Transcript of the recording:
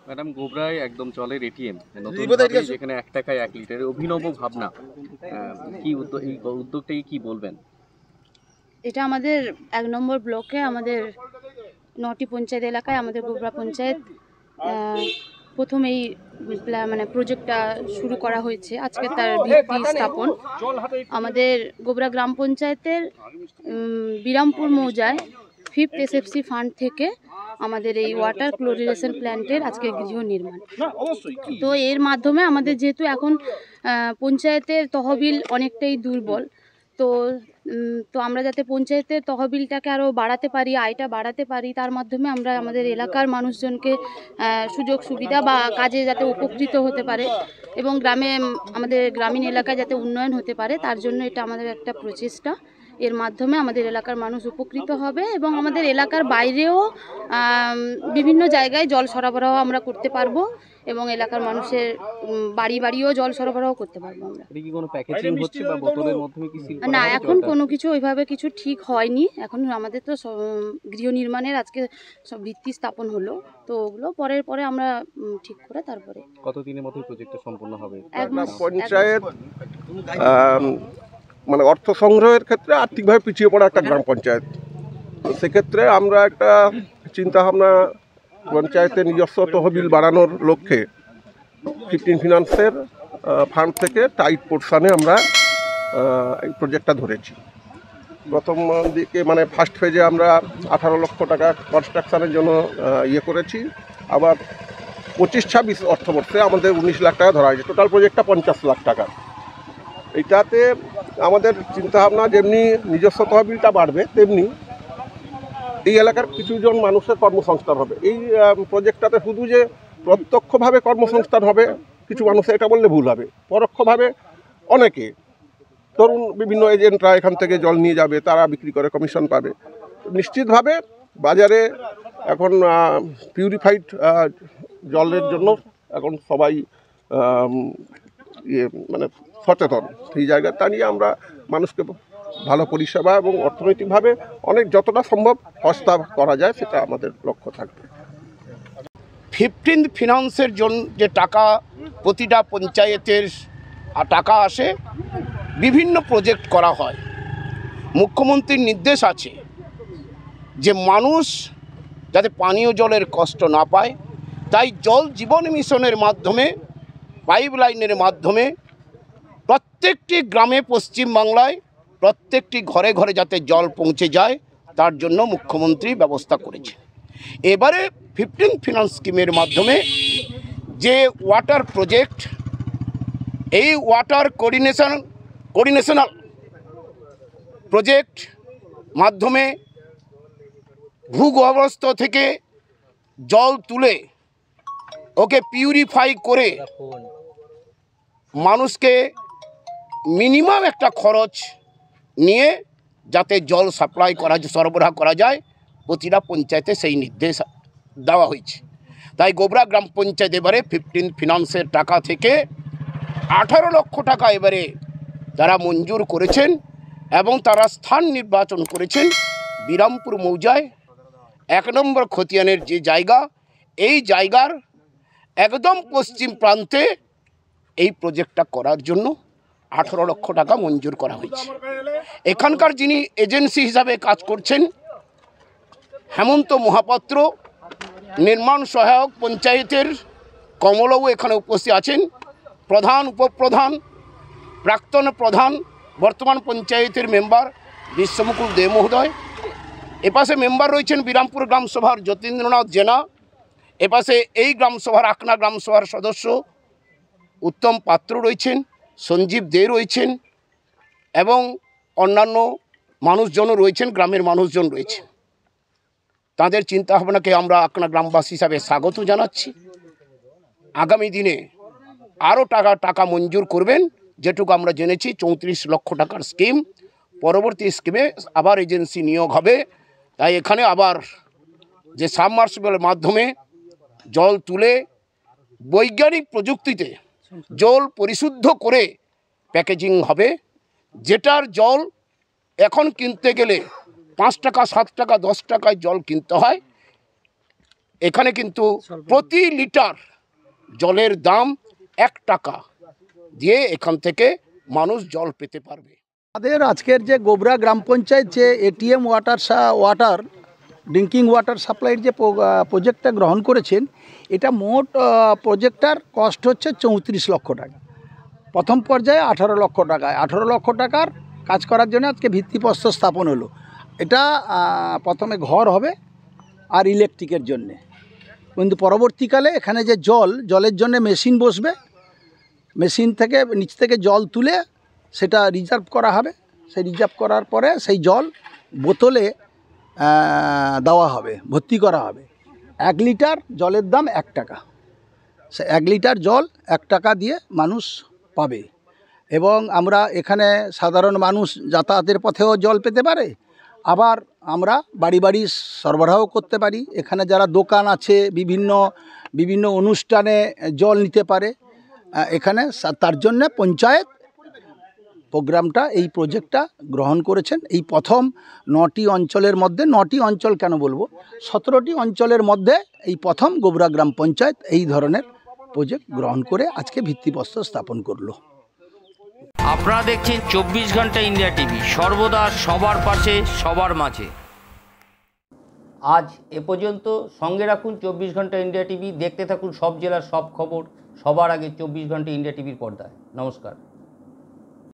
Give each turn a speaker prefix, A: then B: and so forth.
A: Madam, গোবরায় একদম জলের ATM নতুন যেখানে 1 টাকায় 1 লিটারের অভিনব ভাবনা, কি এই উদ্যোগটাকে কি বলবেন?
B: এটা আমাদের 1 নম্বর ব্লকে আমাদের 9টি পঞ্চায়েত এলাকায় আমাদের গোবরা পঞ্চায়েত প্রথম এই মানে প্রজেক্টটা শুরু করা হয়েছে। আজকে তার ভিত্তি স্থাপন আমাদের গোবরা গ্রাম পঞ্চায়েতের বিরামপুর মৌজায় 5th SFC ফান্ড থেকে আমাদের এই ওয়াটার ক্লোরিনেশন প্ল্যান্টের আজকে গৃহ নির্মাণ। তো এর মাধ্যমে আমাদের যেহেতু এখন পঞ্চায়েতের তহবিল অনেকটাই দুর্বল, তো আমরা যাতে পঞ্চায়েতের তহবিলটাকে আরও বাড়াতে পারি, আয়টা বাড়াতে পারি, তার মাধ্যমে আমরা আমাদের এলাকার মানুষজনকে সুযোগ সুবিধা বা কাজে যাতে উপকৃত হতে পারে এবং আমাদের গ্রামীণ এলাকায় যাতে উন্নয়ন হতে পারে, তার জন্য এটা আমাদের একটা প্রচেষ্টা। এর মাধ্যমে আমাদের এলাকার মানুষ উপকৃত হবে এবং আমাদের এলাকার বাইরেও বিভিন্ন জায়গায় জল সরবরাহ আমরা করতে পারবো এবং এলাকার মানুষের বাড়ি বাড়িও জল সরবরাহ করতে পারবো আমরা। না, এখন কোনো কিছু ওইভাবে কিছু ঠিক হয়নি। এখন আমাদের তো গৃহ নির্মাণের আজকে সব ভিত্তি স্থাপন হলো, তো ওগুলো পরে আমরা ঠিক করে তারপরে।
A: কতদিনের মধ্যে প্রজেক্টটা সম্পূর্ণ হবে?
C: পঞ্চায়েত মানে অর্থ সংগ্রহের ক্ষেত্রে আর্থিকভাবে পিছিয়ে পড়া একটা গ্রাম পঞ্চায়েত, সেক্ষেত্রে আমরা একটা চিন্তাভাবনা পঞ্চায়েতের নিজস্ব তহবিল বাড়ানোর লক্ষ্যে 15 ফিনান্সের ফান্ড থেকে টাইট পোর্শনে আমরা এই প্রজেক্টটা ধরেছি। প্রথম দিকে মানে ফার্স্ট ফেজে আমরা 18 লক্ষ টাকা কনস্ট্রাকশানের জন্য করেছি, আবার 25-26 অর্থবর্ষে আমাদের 19 লাখ টাকা ধরা হয়েছে। টোটাল প্রজেক্টটা 50 লাখ টাকা। এইটাতে আমাদের চিন্তাভাবনা যেমনি নিজস্ব তহবিলটা বাড়বে, তেমনি এই এলাকার কিছুজন মানুষের কর্মসংস্থান হবে। এই প্রজেক্টটাতে শুধু যে প্রত্যক্ষভাবে কর্মসংস্থান হবে কিছু মানুষের, এটা বললে ভুল হবে, পরোক্ষভাবে অনেকে, ধরুন বিভিন্ন এজেন্টরা এখান থেকে জল নিয়ে যাবে, তারা বিক্রি করে কমিশন পাবে। নিশ্চিতভাবে বাজারে এখন পিউরিফাইড জলের জন্য এখন সবাই মানে সচেতন। সেই জায়গাটা নিয়ে আমরা মানুষকে ভালো পরিষেবা এবং অর্থনৈতিকভাবে অনেক যতটা সম্ভব সস্তা করা যায় সেটা আমাদের লক্ষ্য থাকবে।
D: 15th ফিনান্সের জন্য যে টাকা প্রতিটা পঞ্চায়েতের টাকা আসে, বিভিন্ন প্রজেক্ট করা হয়। মুখ্যমন্ত্রীর নির্দেশ আছে যে মানুষ যাতে পানীয় জলের কষ্ট না পায়, তাই জল জীবন মিশনের মাধ্যমে, পাইপ লাইনের মাধ্যমে প্রত্যেকটি গ্রামে পশ্চিমবাংলায় প্রত্যেকটি ঘরে ঘরে যাতে জল পৌঁছে যায়, তার জন্য মুখ্যমন্ত্রী ব্যবস্থা করেছে। এবারে 15th ফিনান্স স্কিমের মাধ্যমে যে ওয়াটার প্রজেক্ট, এই ওয়াটার কোঅর্ডিনেশনাল প্রজেক্ট মাধ্যমে ভূগর্ভস্থ থেকে জল তুলে ওকে পিউরিফাই করে মানুষকে মিনিমাম একটা খরচ নিয়ে যাতে জল সাপ্লাই সরবরাহ করা যায়, প্রতিটা পঞ্চায়েতে সেই নির্দেশ দেওয়া হয়েছে। তাই গোবরা গ্রাম পঞ্চায়েত এবারে 15th ফিনান্সের টাকা থেকে 18 লক্ষ টাকা এবারে তারা মঞ্জুর করেছেন এবং তারা স্থান নির্বাচন করেছেন বিরামপুর মৌজায় 1 নম্বর খতিয়ানের যে জায়গা, এই জায়গার একদম পশ্চিম প্রান্তে এই প্রজেক্টটা করার জন্য 18 লক্ষ টাকা মঞ্জুর করা হয়েছে। এখানকার যিনি এজেন্সি হিসাবে কাজ করছেন হেমন্ত মহাপাত্র, নির্মাণ সহায়ক পঞ্চায়েতের কমলবাবু এখানে উপস্থিত আছেন, প্রধান, উপপ্রধান, প্রাক্তন প্রধান, বর্তমান পঞ্চায়েতের মেম্বার বিশ্বমুকুল দে মহোদয়, এপাশে মেম্বার রয়েছেন বিরামপুর গ্রামসভার যতীন্দ্রনাথ জেনা, এপাশে এই গ্রামসভার আকনা গ্রামসভার সদস্য উত্তম পাত্র রয়েছেন, সঞ্জীব দে রয়েছেন এবং অন্যান্য মানুষজনও রয়েছেন, গ্রামের মানুষজন রয়েছেন। তাদের চিন্তাভাবনাকে আমরা আকনা গ্রামবাসী হিসাবে স্বাগত জানাচ্ছি। আগামী দিনে আরও টাকা মঞ্জুর করবেন, যেটুকু আমরা জেনেছি 34 লক্ষ টাকার স্কিম, পরবর্তী স্কিমে আবার এজেন্সি নিয়োগ হবে। তাই এখানে আবার যে সাবমার্সিবলের মাধ্যমে জল তুলে বৈজ্ঞানিক প্রযুক্তিতে জল পরিশুদ্ধ করে প্যাকেজিং হবে, যেটার জল এখন কিনতে গেলে 5 টাকা, 7 টাকা, 10 টাকায় জল কিনতে হয়। এখানে কিন্তু প্রতি লিটার জলের দাম 1 টাকা দিয়ে এখান থেকে মানুষ জল পেতে পারবে।
E: আমাদের আজকের যে গোবরা গ্রাম পঞ্চায়েত যে এটিএম ওয়াটার ড্রিঙ্কিং ওয়াটার সাপ্লাইয়ের যে প্রজেক্টটা গ্রহণ করেছেন, এটা মোট প্রজেক্টটার কস্ট হচ্ছে 34 লক্ষ টাকা। প্রথম পর্যায়ে 18 লক্ষ টাকায় 18 লক্ষ টাকার কাজ করার জন্য আজকে ভিত্তিপ্রস্তর স্থাপন হলো। এটা প্রথমে ঘর হবে আর ইলেকট্রিকের জন্যে, কিন্তু পরবর্তীকালে এখানে যে জলের জন্য মেশিন বসবে, মেশিন থেকে নিচ থেকে জল তুলে সেটা রিজার্ভ করা হবে। সেই রিজার্ভ করার পরে সেই জল বোতলে দেওয়া হবে, ভর্তি করা হবে। 1 লিটার জলের দাম 1 টাকা। সে 1 লিটার জল 1 টাকা দিয়ে মানুষ পাবে। এবং আমরা এখানে সাধারণ মানুষ যাতায়াতের পথেও জল পেতে পারে, আবার আমরা বাড়ি বাড়ি সরবরাহ করতে পারি। এখানে যারা দোকান আছে বিভিন্ন অনুষ্ঠানে জল নিতে পারে এখানে, তার জন্য পঞ্চায়েত প্রোগ্রামটা এই প্রজেক্টটা গ্রহণ করেছেন। এই প্রথম 9টি অঞ্চলের মধ্যে, 9টি অঞ্চল কেন বলবো, 17টি অঞ্চলের মধ্যে এই প্রথম গোবরা গ্রাম পঞ্চায়েত এই ধরনের প্রজেক্ট গ্রহণ করে আজকে ভিত্তিপ্রস্তর স্থাপন করলো।
F: আপনারা দেখছেন 24 ঘন্টা ইন্ডিয়া টিভি, সর্বদা সবার পাশে সবার মাঝে। আজ এ পর্যন্ত। সঙ্গে রাখুন 24 ঘন্টা ইন্ডিয়া টিভি। দেখতে থাকুন সব জেলার সব খবর সবার আগে 24 ঘন্টা ইন্ডিয়া টিভির পর্দায়। নমস্কার।